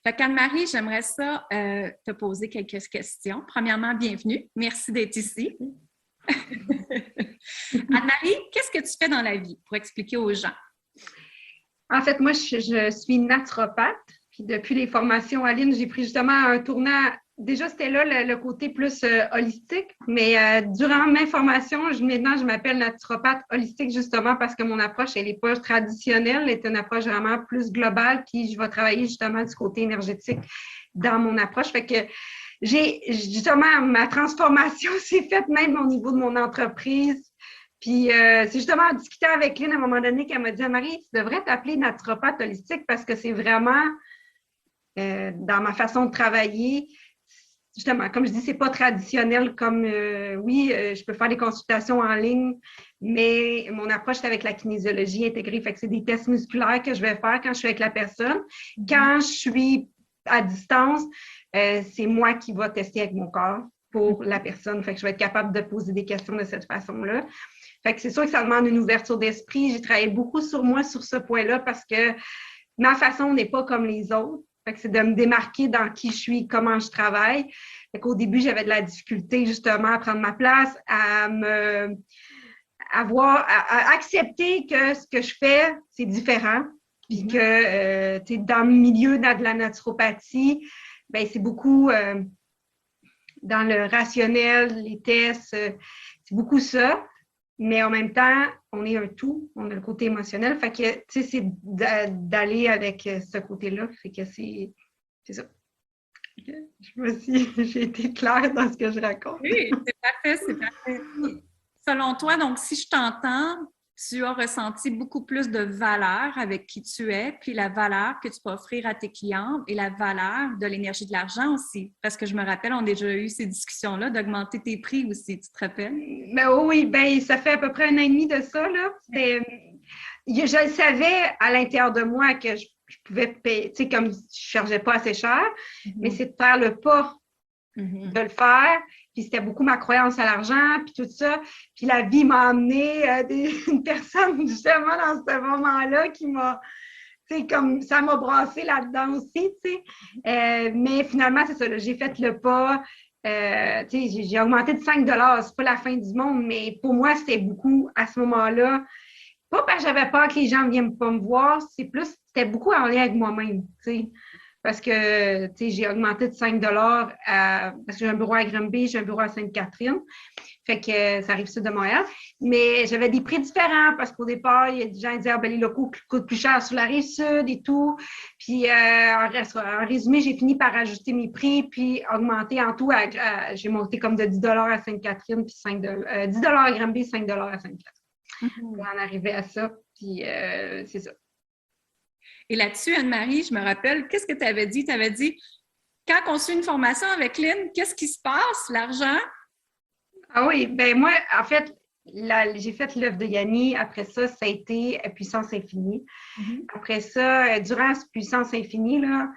Fait qu'Anne-Marie, j'aimerais ça te poser quelques questions. Premièrement, bienvenue. Merci d'être ici. Anne-Marie, qu'est-ce que tu fais dans la vie pour expliquer aux gens? En fait, moi, je suis naturopathe. Puis depuis les formations à l'IN, j'ai pris justement un tournant. Déjà, c'était là le côté plus holistique, mais durant mes formations, maintenant, je m'appelle naturopathe holistique justement parce que mon approche, elle n'est pas traditionnelle, elle est une approche vraiment plus globale, puis je vais travailler justement du côté énergétique dans mon approche. Fait que justement, ma transformation s'est faite même au niveau de mon entreprise. Puis, c'est justement en discutant avec Lynn à un moment donné qu'elle m'a dit « Marie, tu devrais t'appeler naturopathe holistique parce que c'est vraiment dans ma façon de travailler. » Justement, comme je dis, c'est pas traditionnel comme, je peux faire des consultations en ligne, mais mon approche, c'est avec la kinésiologie intégrée. Fait que c'est des tests musculaires que je vais faire quand je suis avec la personne. Quand je suis à distance, c'est moi qui vais tester avec mon corps pour la personne. Fait que je vais être capable de poser des questions de cette façon-là. Fait que c'est sûr que ça demande une ouverture d'esprit. J'ai travaillé beaucoup sur moi sur ce point-là parce que ma façon n'est pas comme les autres. Fait que c'est de me démarquer dans qui je suis, comment je travaille. Fait qu'au début, j'avais de la difficulté justement à prendre ma place, à accepter que ce que je fais, c'est différent. Puis que dans le milieu de la naturopathie, ben c'est beaucoup dans le rationnel, les tests, c'est beaucoup ça. Mais en même temps, on est un tout, on a le côté émotionnel. Fait que, tu sais, c'est d'aller avec ce côté-là. Fait que c'est ça. J'ai été claire dans ce que je raconte. Oui, c'est parfait, c'est parfait. Selon toi, donc, si je t'entends, tu as ressenti beaucoup plus de valeur avec qui tu es, puis la valeur que tu peux offrir à tes clients et la valeur de l'énergie de l'argent aussi. Parce que je me rappelle, on a déjà eu ces discussions-là d'augmenter tes prix aussi, tu te rappelles? Ben oui, ben ça fait à peu près 1 an et demi de ça, là. Je savais à l'intérieur de moi que je pouvais payer, tu sais, comme je ne chargeais pas assez cher, mais c'est de faire le pas de le faire. Puis c'était beaucoup ma croyance à l'argent, puis tout ça. Puis la vie m'a amené une personne justement dans ce moment-là qui m'a, tu sais, comme ça m'a brassé là-dedans aussi, tu sais. Mais finalement, c'est ça, là, j'ai fait le pas. Tu sais, j'ai augmenté de 5 $. C'est pas la fin du monde, mais pour moi, c'était beaucoup à ce moment-là. Pas parce que j'avais peur que les gens ne viennent pas me voir, c'était beaucoup en lien avec moi-même, tu sais. Parce que, tu sais, j'ai augmenté de 5 parce que j'ai un bureau à Granby, j'ai un bureau à Sainte-Catherine. Fait que ça arrive sud de Montréal. Mais j'avais des prix différents parce qu'au départ, il y a des gens qui disaient, ah, ben, les locaux coûtent plus cher sur la rive sud et tout. Puis, en résumé, j'ai fini par ajuster mes prix puis augmenter en tout. J'ai monté comme de 10 $ à Sainte-Catherine puis 10 $ à Granby, 5 $ à Sainte-Catherine. On en arrivait à ça. Puis, c'est ça. Et là-dessus, Anne-Marie, je me rappelle, qu'est-ce que tu avais dit? Tu avais dit, quand on suit une formation avec Lynn, qu'est-ce qui se passe? L'argent? Ah oui, ben moi, en fait, j'ai fait l'œuvre de Yanni. Après ça, ça a été Puissance Infinie. Après ça, durant Puissance Infinie, là,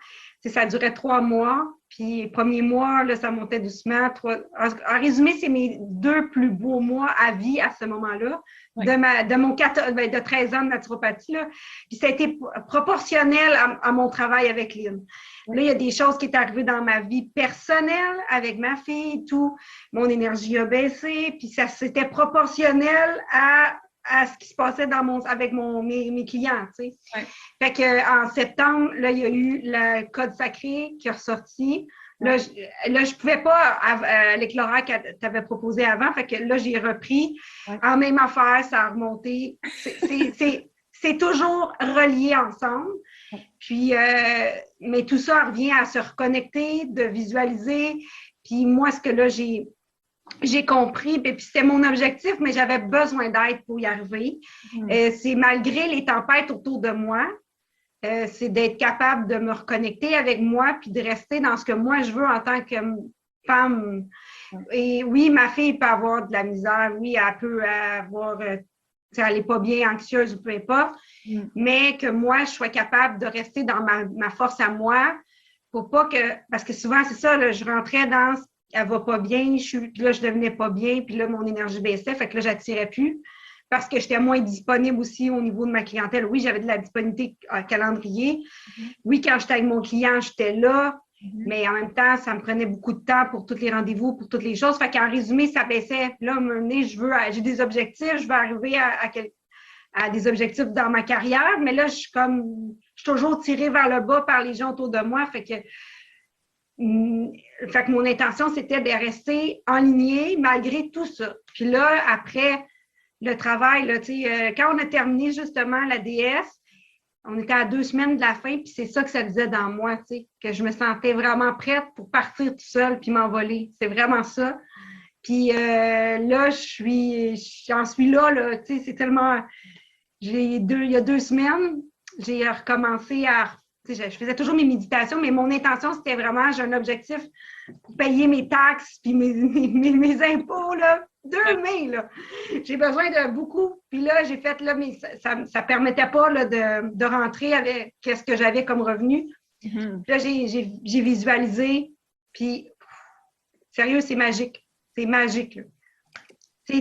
ça durait 3 mois. Puis, premier mois, là, ça montait doucement. En résumé, c'est mes 2 plus beaux mois à vie à ce moment-là, de 13 ans de naturopathie. Là. Puis, ça a été proportionnel à mon travail avec Lynn. Là, il y a des choses qui sont arrivées dans ma vie personnelle avec ma fille et tout. Mon énergie a baissé. Puis, c'était proportionnel à ce qui se passait avec mes clients, tu sais. Ouais. Fait qu'en septembre, là, il y a eu le code sacré qui est ressorti. Là, je pouvais pas l'éclairage que tu avais proposé avant. Fait que là, j'ai repris. Ouais. En même affaire, ça a remonté. C'est toujours relié ensemble. Puis, mais tout ça revient à se reconnecter, de visualiser. Puis moi, ce que là, j'ai compris, puis c'était mon objectif, mais j'avais besoin d'aide pour y arriver. C'est malgré les tempêtes autour de moi, c'est d'être capable de me reconnecter avec moi puis de rester dans ce que moi je veux en tant que femme. Et oui, ma fille peut avoir de la misère, oui, elle peut avoir, elle n'est pas bien anxieuse ou peu importe, mais que moi, je sois capable de rester dans ma force à moi pour pas que, parce que souvent, c'est ça, là, je rentrais dans elle va pas bien, là, je devenais pas bien, puis là, mon énergie baissait, fait que là, j'attirais plus. parce que j'étais moins disponible aussi au niveau de ma clientèle. Oui, j'avais de la disponibilité calendrier. Oui, quand j'étais avec mon client, j'étais là. Mais en même temps, ça me prenait beaucoup de temps pour tous les rendez-vous, pour toutes les choses. Fait qu'en résumé, ça baissait. Là, à un moment donné, j'ai des objectifs, je veux arriver à des objectifs dans ma carrière, mais là, je suis toujours tirée vers le bas par les gens autour de moi. Fait que mon intention, c'était de rester alignée malgré tout ça. Puis là, après le travail, là, quand on a terminé justement la DS, on était à 2 semaines de la fin, puis c'est ça que ça faisait dans moi, que je me sentais vraiment prête pour partir tout seul puis m'envoler. C'est vraiment ça. Puis là, j'en suis là, c'est tellement... Il y a 2 semaines, j'ai recommencé je faisais toujours mes méditations, mais mon intention, c'était vraiment, j'ai un objectif pour payer mes taxes puis mes impôts, là, 2 mai, là. J'ai besoin de beaucoup. Puis là, j'ai fait, là, mais ça ne permettait pas là, de rentrer avec ce que j'avais comme revenu. Puis là, j'ai visualisé, puis sérieux, c'est magique. C'est magique, là.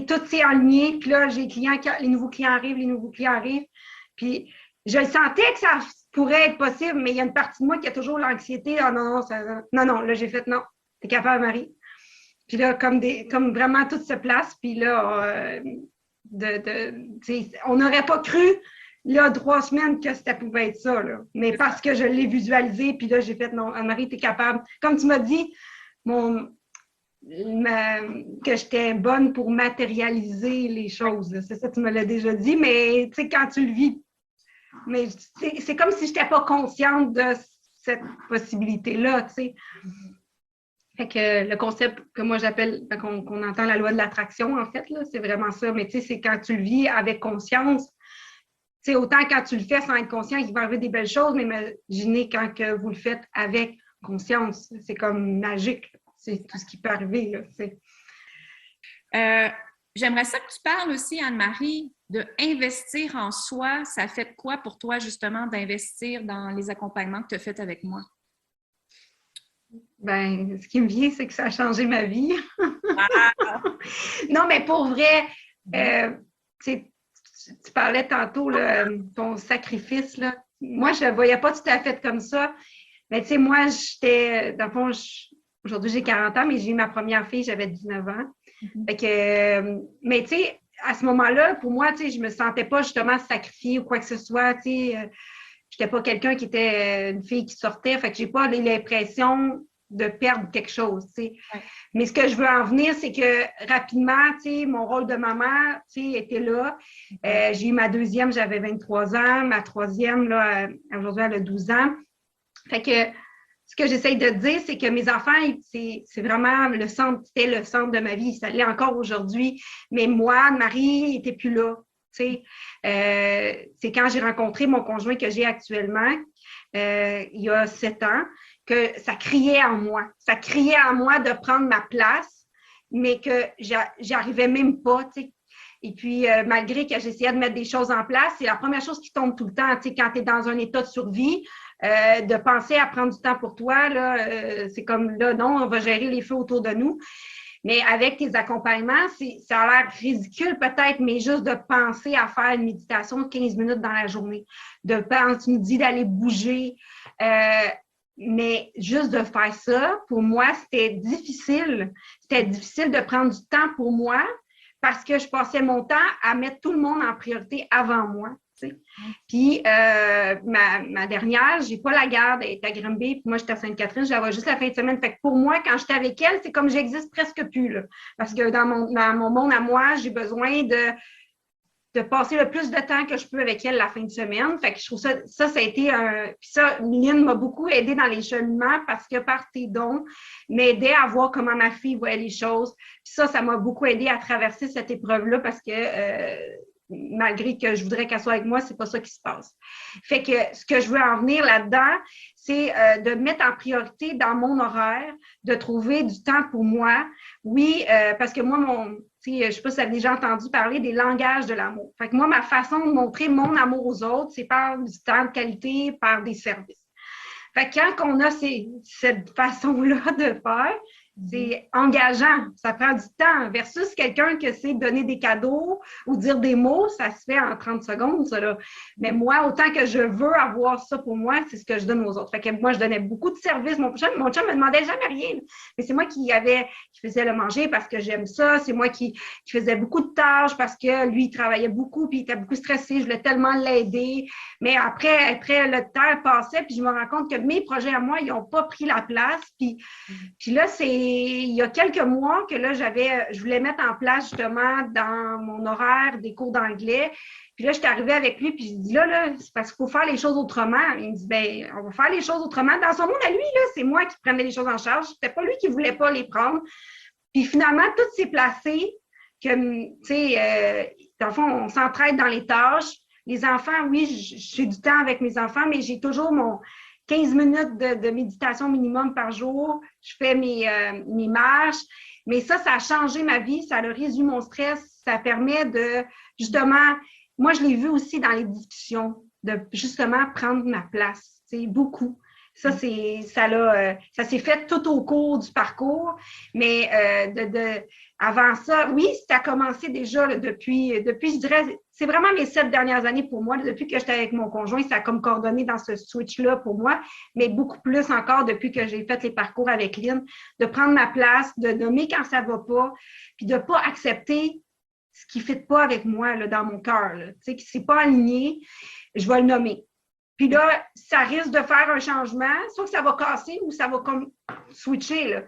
Tout s'est aligné, puis là, les nouveaux clients arrivent. Puis je sentais que ça pourrait être possible, mais il y a une partie de moi qui a toujours l'anxiété. Ah non, non, là, j'ai fait non, t'es capable, Marie. Puis là, comme vraiment tout se place, puis là, on n'aurait pas cru, là, 3 semaines que ça pouvait être ça, là. Mais parce que je l'ai visualisé, puis là, j'ai fait non, Anne-Marie, t'es capable. Comme tu m'as dit, que j'étais bonne pour matérialiser les choses. C'est ça, tu me l'as déjà dit, mais tu sais, quand tu le vis, mais c'est comme si je n'étais pas consciente de cette possibilité-là, tu sais. Fait que le concept que moi j'appelle, qu'on entend la loi de l'attraction, en fait, là, c'est vraiment ça. Mais tu sais, c'est quand tu le vis avec conscience. Tu sais, autant quand tu le fais sans être conscient, il va arriver des belles choses, mais imaginez quand que vous le faites avec conscience. C'est comme magique. C'est tout ce qui peut arriver, là. J'aimerais ça que tu parles aussi, Anne-Marie, d'investir en soi. Ça fait quoi pour toi, justement, d'investir dans les accompagnements que tu as faits avec moi? Ben, ce qui me vient, c'est que ça a changé ma vie. Non, mais pour vrai, tu parlais tantôt, là, ton sacrifice, là. Moi, je ne le voyais pas tout à fait comme ça. Mais tu sais, moi, j'étais, dans le fond, aujourd'hui, j'ai 40 ans, mais j'ai eu ma première fille, j'avais 19 ans. Fait que, mais tu sais, à ce moment-là, pour moi, tu sais, je me sentais pas justement sacrifiée ou quoi que ce soit. Tu sais, j'étais pas quelqu'un qui était une fille qui sortait. Fait que j'ai pas l'impression de perdre quelque chose, tu sais. Ouais. Mais ce que je veux en venir, c'est que rapidement, tu sais, mon rôle de maman, tu sais, était là. J'ai eu ma deuxième, j'avais 23 ans. Ma troisième, là, aujourd'hui, elle a 12 ans. Fait que ce que j'essaye de dire, c'est que mes enfants, c'est vraiment c'était le centre de ma vie. Ça l'est encore aujourd'hui. Mais moi, Marie, n'était plus là. C'est quand j'ai rencontré mon conjoint que j'ai actuellement, il y a 7 ans, que ça criait en moi. Ça criait en moi de prendre ma place, mais que j'arrivais même pas, tu sais. Et puis, malgré que j'essayais de mettre des choses en place, c'est la première chose qui tombe tout le temps, tu sais, quand tu es dans un état de survie, de penser à prendre du temps pour toi, là, c'est comme là, non, on va gérer les feux autour de nous. Mais avec tes accompagnements, ça a l'air ridicule peut-être, mais juste de penser à faire une méditation de 15 minutes dans la journée, de penser, tu me dis d'aller bouger, mais juste de faire ça, pour moi, c'était difficile. C'était difficile de prendre du temps pour moi parce que je passais mon temps à mettre tout le monde en priorité avant moi. Puis, ma dernière, j'ai pas la garde, elle est à Granby, puis moi, j'étais à Sainte-Catherine, je la vois juste la fin de semaine. Fait que pour moi, quand j'étais avec elle, c'est comme j'existe presque plus, là. Parce que dans mon monde à moi, j'ai besoin de passer le plus de temps que je peux avec elle la fin de semaine. Fait que je trouve ça a été Puis ça, Lynn m'a beaucoup aidée dans les cheminements parce que par tes dons, m'aidait à voir comment ma fille voyait les choses. Puis ça m'a beaucoup aidée à traverser cette épreuve-là parce que malgré que je voudrais qu'elle soit avec moi, c'est pas ça qui se passe. Fait que ce que je veux en venir là-dedans, c'est de mettre en priorité dans mon horaire, de trouver du temps pour moi. Oui, parce que moi, je ne sais pas si vous avez déjà entendu parler des langages de l'amour. Fait que moi, ma façon de montrer mon amour aux autres, c'est par du temps de qualité, par des services. Fait que quand on a cette façon-là de faire, C'est engageant, ça prend du temps versus quelqu'un qui sait donner des cadeaux ou dire des mots, ça se fait en 30 secondes, ça là. Mais moi, autant que je veux avoir ça pour moi, c'est ce que je donne aux autres. Fait que moi, je donnais beaucoup de services. Mon chum me demandait jamais rien. Mais c'est moi qui faisais le manger parce que j'aime ça. C'est moi qui faisais beaucoup de tâches parce que lui, il travaillait beaucoup puis il était beaucoup stressé. Je voulais tellement l'aider. Mais après, le temps passait puis je me rends compte que mes projets à moi, ils n'ont pas pris la place. Puis là, il y a quelques mois que là, je voulais mettre en place justement dans mon horaire des cours d'anglais. Puis là, je suis arrivée avec lui, puis je dis là, c'est parce qu'il faut faire les choses autrement. Il me dit, ben, on va faire les choses autrement. Dans son monde à lui, là, c'est moi qui prenais les choses en charge. C'était pas lui qui voulait pas les prendre. Puis finalement, tout s'est placé que, tu sais, dans le fond, on s'entraide dans les tâches. Les enfants, oui, j'ai du temps avec mes enfants, mais j'ai toujours mon 15 minutes de méditation minimum par jour. Je fais mes marches. Mais ça a changé ma vie. Ça a réduit mon stress. Ça permet de, justement, moi, je l'ai vu aussi dans les discussions, de justement prendre ma place. C'est beaucoup. Ça s'est fait tout au cours du parcours. Mais avant ça, oui, ça a commencé déjà là, depuis, je dirais, c'est vraiment les 7 dernières années pour moi. Depuis que j'étais avec mon conjoint, ça a comme coordonné dans ce switch-là pour moi, mais beaucoup plus encore depuis que j'ai fait les parcours avec Lynn, de prendre ma place, de nommer quand ça ne va pas, puis de ne pas accepter ce qui ne fit pas avec moi là, dans mon cœur. Tu sais, qui ne s'est pas aligné, je vais le nommer. Puis là, ça risque de faire un changement, soit que ça va casser ou ça va comme switcher. Là.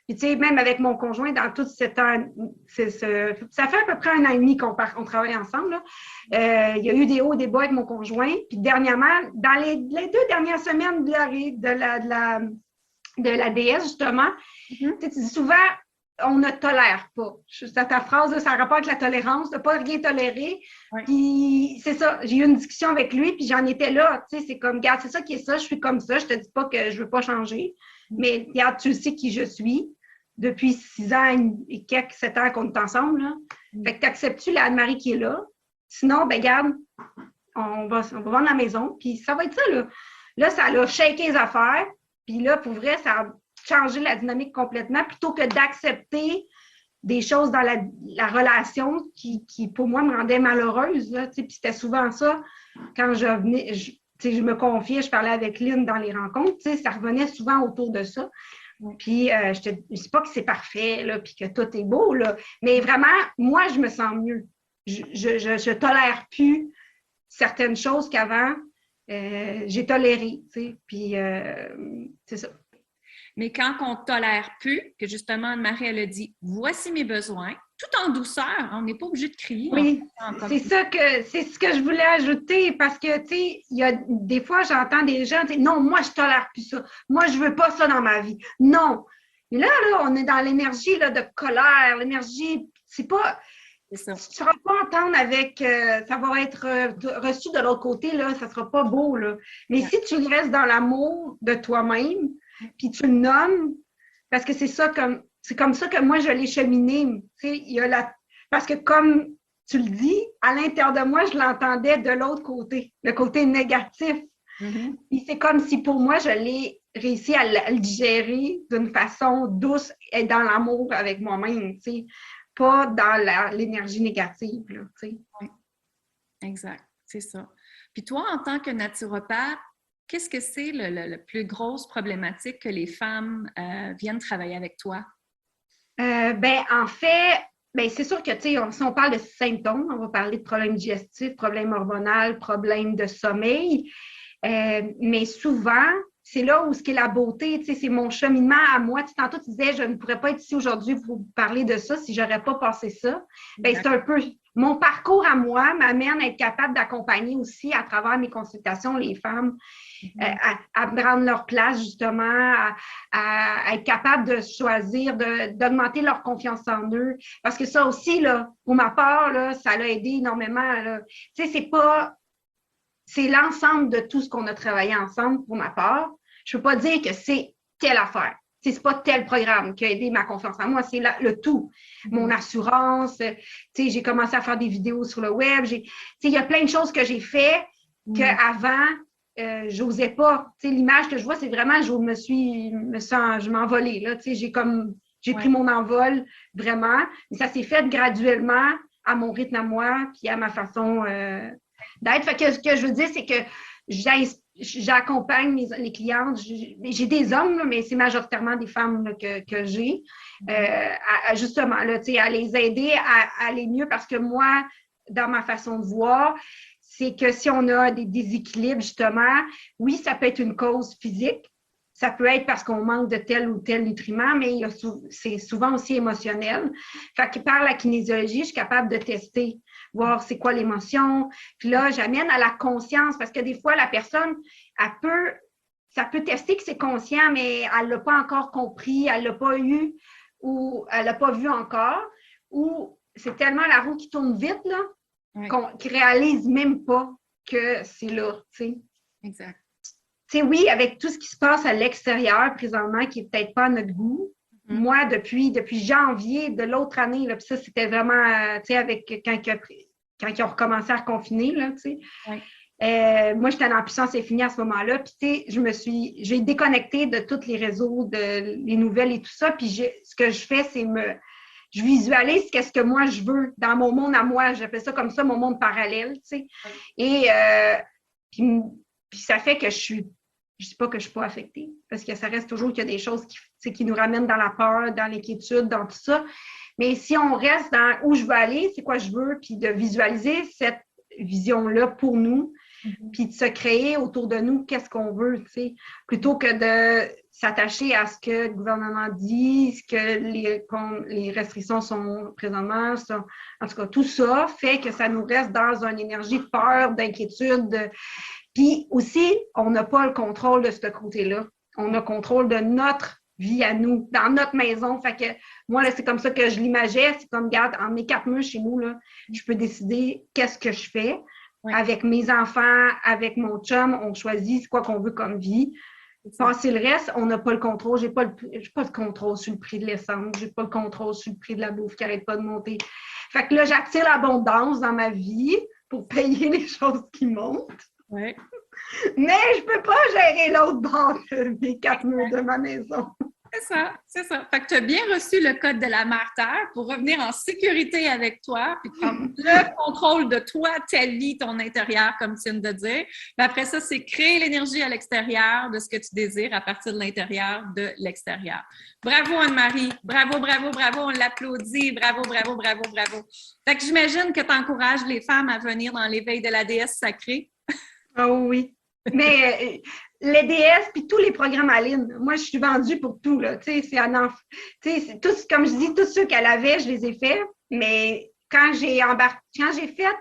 Puis, tu sais, même avec mon conjoint, dans tout cet an, ça fait à peu près 1 an et demi qu'on travaille ensemble. Là. Il y a eu des hauts et des bas avec mon conjoint. Puis, dernièrement, dans les 2 dernières semaines de la DS, justement, tu dis souvent, on ne tolère pas. Ta phrase, là, ça a rapport avec la tolérance, de ne pas rien tolérer. Oui. Puis, c'est ça, j'ai eu une discussion avec lui, puis j'en étais là. Tu sais, c'est comme, regarde, c'est ça qui est ça, je suis comme ça, je te dis pas que je veux pas changer. Mais regarde, tu sais qui je suis. Depuis 6 ans et quelques, 7 ans qu'on est ensemble. Là. Fait que t'acceptes-tu la Anne-Marie qui est là? Sinon, ben regarde, on va vendre la maison, puis ça va être ça, là. Là, ça a shaké les affaires, puis là, pour vrai, ça a changé la dynamique complètement, plutôt que d'accepter des choses dans la relation qui, pour moi, me rendaient malheureuse, là, puis c'était souvent ça, quand je venais, je me confiais, je parlais avec Lynn dans les rencontres, ça revenait souvent autour de ça. Puis, je ne dis pas que c'est parfait, là, puis que tout est beau, là, mais vraiment, moi, je me sens mieux. Je tolère plus certaines choses qu'avant, j'ai toléré, tu sais, puis c'est ça. Mais quand on ne tolère plus, que justement, Anne-Marie, elle a dit « Voici mes besoins », tout en douceur, on n'est pas obligé de crier. Oui, c'est ce que je voulais ajouter parce que, tu sais, il y a des fois, j'entends des gens dire « Non, moi, je tolère plus ça. Moi, je veux pas ça dans ma vie. » Non. Mais là, on est dans l'énergie là, de colère, l'énergie, c'est pas... Ça. Tu ne seras pas entendre avec... ça va être reçu de l'autre côté, là, ça ne sera pas beau, là. Mais si tu restes dans l'amour de toi-même, puis tu le nommes, parce que c'est comme ça que moi, je l'ai cheminé. Tu sais, parce que comme tu le dis, à l'intérieur de moi, je l'entendais de l'autre côté, le côté négatif. Mm-hmm. Puis c'est comme si pour moi, je l'ai réussi à le digérer d'une façon douce et dans l'amour avec moi-même, tu sais, pas dans l'énergie négative, là, tu sais. Oui, exact, c'est ça. Puis toi, en tant que naturopathe, qu'est-ce que c'est la plus grosse problématique que les femmes viennent travailler avec toi? En fait, c'est sûr que, tu sais, si on parle de symptômes, on va parler de problèmes digestifs, problèmes hormonaux, problèmes de sommeil. Mais souvent, c'est là où ce qui est la beauté, tu sais, c'est mon cheminement à moi. Tu sais, tantôt, tu disais, je ne pourrais pas être ici aujourd'hui pour vous parler de ça si je n'aurais pas passé ça. C'est un peu... Mon parcours à moi m'amène à être capable d'accompagner aussi à travers mes consultations les femmes à prendre leur place justement, à être capable de choisir, d'augmenter leur confiance en eux. Parce que ça aussi, là, pour ma part, là, ça l'a aidé énormément. Tu sais, c'est l'ensemble de tout ce qu'on a travaillé ensemble pour ma part. Je ne peux pas dire que c'est telle affaire. C'est pas tel programme qui a aidé ma confiance en moi, c'est le tout. Mon assurance, j'ai commencé à faire des vidéos sur le web. Il y a plein de choses que j'ai fait qu'avant, j'osais pas. L'image que je vois, c'est vraiment, je m'envolais. J'ai J'ai pris mon envol, vraiment. Mais ça s'est fait graduellement à mon rythme à moi, puis à ma façon d'être. Fait que ce que je veux dire, c'est que j'accompagne les clientes. J'ai des hommes, là, mais c'est majoritairement des femmes là, que j'ai. Justement, là, à les aider à aller mieux parce que moi, dans ma façon de voir, c'est que si on a des déséquilibres, justement, oui, ça peut être une cause physique. Ça peut être parce qu'on manque de tel ou tel nutriment, mais c'est souvent aussi émotionnel. Fait que par la kinésiologie, je suis capable de tester, voir c'est quoi l'émotion. Puis là, j'amène à la conscience parce que des fois, la personne, ça peut tester que c'est conscient, mais elle ne l'a pas encore compris, elle ne l'a pas eu ou elle ne l'a pas vu encore. Ou c'est tellement la roue qui tourne vite, là, qu'il ne réalise même pas que c'est là, tu sais. Exact. Tu sais, oui, avec tout ce qui se passe à l'extérieur présentement, qui n'est peut-être pas à notre goût, moi, depuis janvier de l'autre année, là, puis ça, c'était vraiment, tu sais, avec quand ils ont recommencé à reconfiner, là, tu sais. Moi, j'étais en puissance infinie à ce moment-là, puis tu sais, j'ai déconnecté de tous les réseaux, les nouvelles et tout ça, puis ce que je fais, c'est je visualise qu'est-ce que moi je veux dans mon monde à moi. J'appelle ça comme ça, mon monde parallèle, tu sais. Et puis ça fait que je dis pas que je suis pas affectée, parce que ça reste toujours qu'il y a des choses qui nous ramènent dans la peur, dans l'inquiétude, dans tout ça. Mais si on reste dans où je veux aller, c'est quoi je veux, puis de visualiser cette vision-là pour nous, puis de se créer autour de nous qu'est-ce qu'on veut, tu sais, plutôt que de s'attacher à ce que le gouvernement dit, ce que les restrictions sont présentement. En tout cas, tout ça fait que ça nous reste dans une énergie de peur, d'inquiétude. Puis aussi, on n'a pas le contrôle de ce côté-là. On a le contrôle de notre vie à nous, dans notre maison. Fait que moi, là, c'est comme ça que je l'imaginais. C'est comme, regarde, en mes 4 murs chez nous, là, je peux décider qu'est-ce que je fais. Avec mes enfants, avec mon chum, on choisit c'est quoi qu'on veut comme vie. Passer le reste, on n'a pas le contrôle. J'ai pas le contrôle sur le prix de l'essence. J'ai pas le contrôle sur le prix de la bouffe qui n'arrête pas de monter. Fait que là, j'attire l'abondance dans ma vie pour payer les choses qui montent. Ouais. Mais je peux pas gérer l'autre bord de mes 4 murs de ma maison. C'est ça. Fait que tu as bien reçu le code de la Mère Terre pour revenir en sécurité avec toi, puis prendre le contrôle de toi, ta vie, ton intérieur, comme tu viens de dire. Puis après ça, c'est créer l'énergie à l'extérieur de ce que tu désires à partir de l'intérieur, de l'extérieur. Bravo, Anne-Marie. Bravo, bravo, bravo. On l'applaudit. Bravo, bravo, bravo, bravo. Fait que j'imagine que tu encourages les femmes à venir dans l'éveil de la déesse sacrée. Oh oui. Mais les DS puis tous les programmes à ligne, moi, je suis vendue pour tout, là. Tu sais, c'est tous, comme je dis, tous ceux qu'elle avait, je les ai faits. Mais quand j'ai fait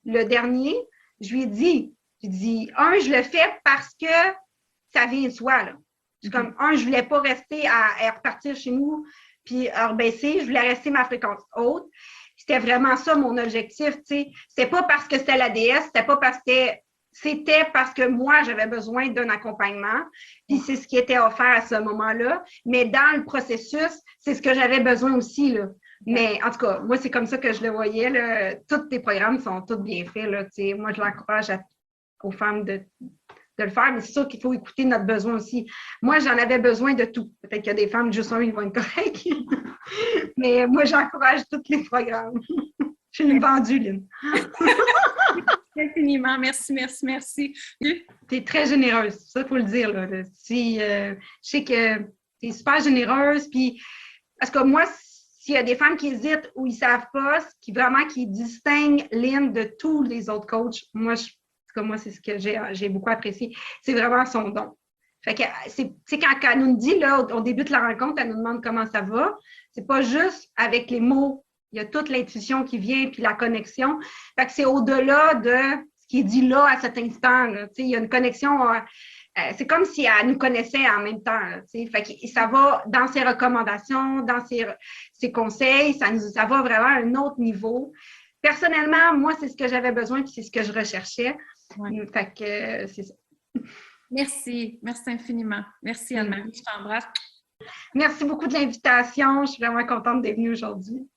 le dernier, je lui ai dit, je le fais parce que ça vient de soi, là. C'est comme, je voulais pas rester à repartir chez nous puis à rebaisser, je voulais rester ma fréquence haute. C'était vraiment ça, mon objectif, tu sais. C'était pas parce que c'était la DS, c'était parce que moi, j'avais besoin d'un accompagnement, puis c'est ce qui était offert à ce moment-là. Mais dans le processus, c'est ce que j'avais besoin aussi, là. Mais en tout cas, moi, c'est comme ça que je le voyais, là. Tous tes programmes sont tous bien faits, là. Tu sais, moi, je l'encourage aux femmes de le faire, mais c'est sûr qu'il faut écouter notre besoin aussi. Moi, j'en avais besoin de tout. Peut-être qu'il y a des femmes, juste ils vont être corrects. Mais moi, j'encourage tous les programmes. Je suis une vendue, Lynn. Infiniment. Merci, merci, merci. Tu es très généreuse, ça, il faut le dire. Là. Je sais que tu es super généreuse. Puis, parce que moi, s'il y a des femmes qui hésitent ou ils ne savent pas, qui distinguent Lynn de tous les autres coachs, moi, c'est ce que j'ai beaucoup apprécié. C'est vraiment son don. Fait que, quand elle nous dit, là, on débute la rencontre, elle nous demande comment ça va. C'est pas juste avec les mots. Il y a toute l'intuition qui vient, puis la connexion. Fait que c'est au-delà de ce qui est dit là, à cet instant. Là. Il y a une connexion. C'est comme si elle nous connaissait en même temps. Là, fait que ça va dans ses recommandations, dans ses conseils. Ça va vraiment à un autre niveau. Personnellement, moi, c'est ce que j'avais besoin, puis c'est ce que je recherchais. Ouais. Fait que c'est ça. Merci. Merci infiniment. Merci, Anne-Marie. Je t'embrasse. Merci beaucoup de l'invitation. Je suis vraiment contente d'être venue aujourd'hui.